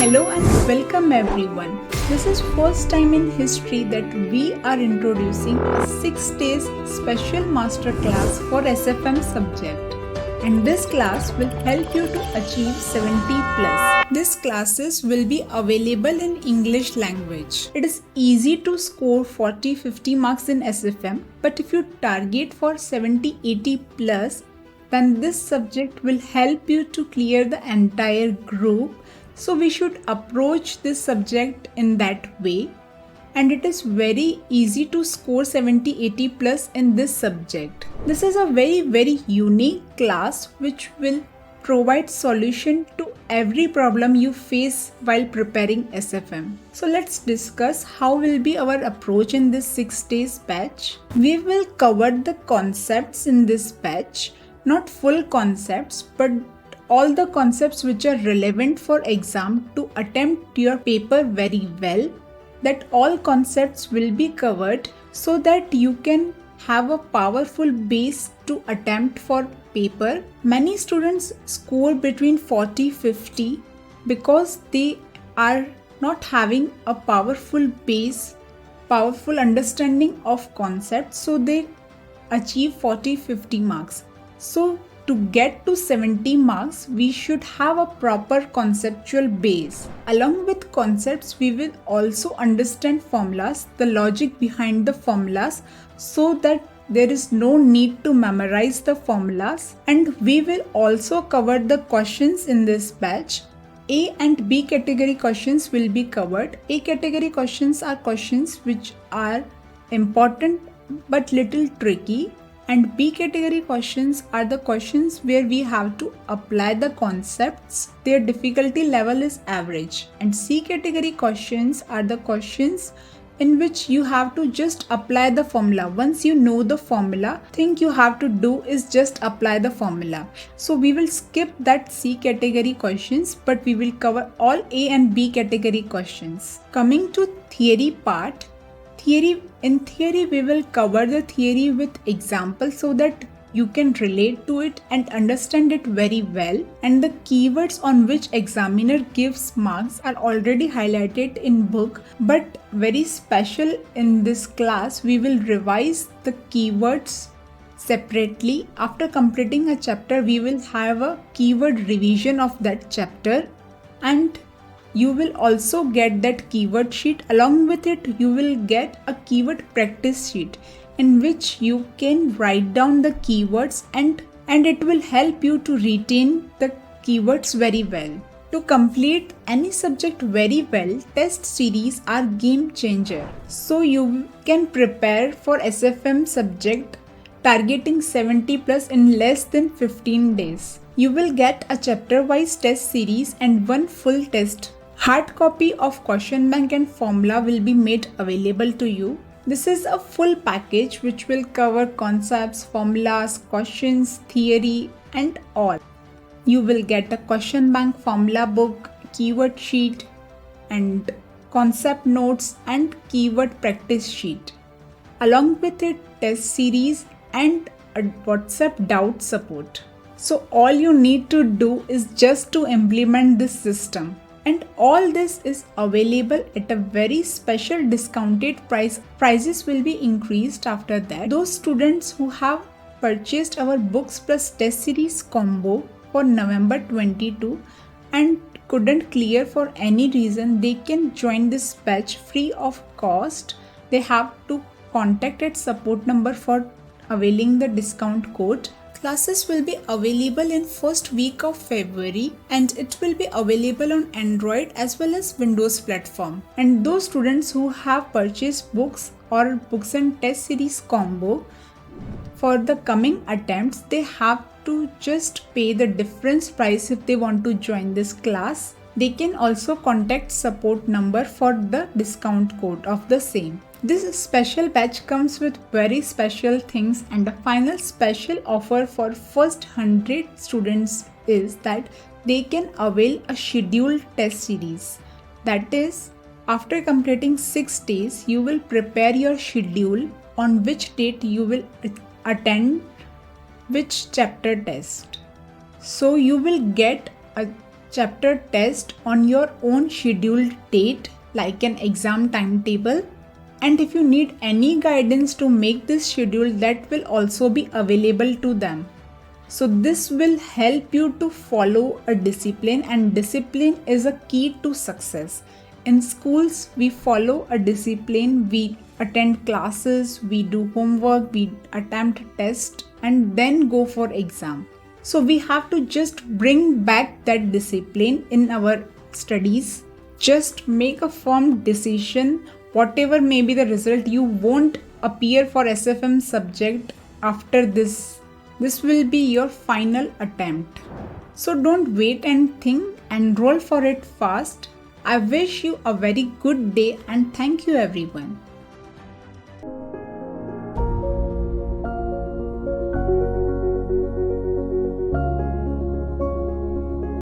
Hello and welcome everyone. This is first time in history that we are introducing a 6 days special master class for SFM subject. And this class will help you to achieve 70 plus. These classes will be available in English language. It is easy to score 40-50 marks in SFM, but if you target for 70-80 plus, then this subject will help you to clear the entire group. So we should approach this subject in that way, and it is very easy to score 70-80 plus in this subject. This is a very unique class which will provide solution to every problem you face while preparing SFM. So let's discuss how will be our approach in this 6 days batch. We will cover the concepts in this batch, not full concepts, but all the concepts which are relevant for exam to attempt your paper very well. That all concepts will be covered so that you can have a powerful base to attempt for paper. Many students score between 40-50 because they are not having a powerful base, powerful understanding of concepts, so they achieve 40-50 marks. So to get to 70 marks, we should have a proper conceptual base. Along with concepts, we will also understand formulas, the logic behind the formulas, so that there is no need to memorize the formulas. And we will also cover the questions in this batch. A and B category questions will be covered. A category questions are questions which are important but little tricky. And B category questions are the questions where we have to apply the concepts. Their difficulty level is average. And C category questions are the questions in which you have to just apply the formula. Once you know the formula, thing you have to do is just apply the formula. So we will skip that C category questions, but we will cover all A and B category questions. Coming to theory part. In theory, we will cover the theory with examples so that you can relate to it and understand it very well. And the keywords on which examiner gives marks are already highlighted in book, but very special in this class, we will revise the keywords separately. After completing a chapter, we will have a keyword revision of that chapter, and you will also get that keyword sheet. Along with it, you will get a keyword practice sheet in which you can write down the keywords and it will help you to retain the keywords very well. To complete any subject very well, test series are game changer. So you can prepare for SFM subject targeting 70 plus in less than 15 days. You will get a chapter wise test series and one full test. Hard copy of question bank and formula will be made available to you. This is a full package which will cover concepts, formulas, questions, theory and all. You will get a question bank, formula book, keyword sheet and concept notes and keyword practice sheet. Along with it, test series and a WhatsApp doubt support. So all you need to do is just to implement this system. And all this is available at a very special discounted price. Prices will be increased after that. Those students who have purchased our books plus test series combo for November 22 and couldn't clear for any reason, they can join this batch free of cost. They have to contact its support number for availing the discount code. Classes will be available in first week of February and it will be available on Android as well as Windows platform. And those students who have purchased books or books and test series combo for the coming attempts, they have to just pay the difference price if they want to join this class. They can also contact support number for the discount code of the same. This special batch comes with very special things, and the final special offer for first 100 students is that they can avail a scheduled test series. That is, after completing 6 days, you will prepare your schedule on which date you will attend which chapter test. So you will get a chapter test on your own scheduled date, like an exam timetable. And if you need any guidance to make this schedule, that will also be available to them. So this will help you to follow a discipline, and discipline is a key to success. In schools, we follow a discipline, we attend classes, we do homework, we attempt test and then go for exam. So we have to just bring back that discipline in our studies. Just make a firm decision. Whatever may be the result, you won't appear for SFM subject after this. This will be your final attempt. So don't wait and think, enroll for it fast. I wish you a very good day and thank you everyone.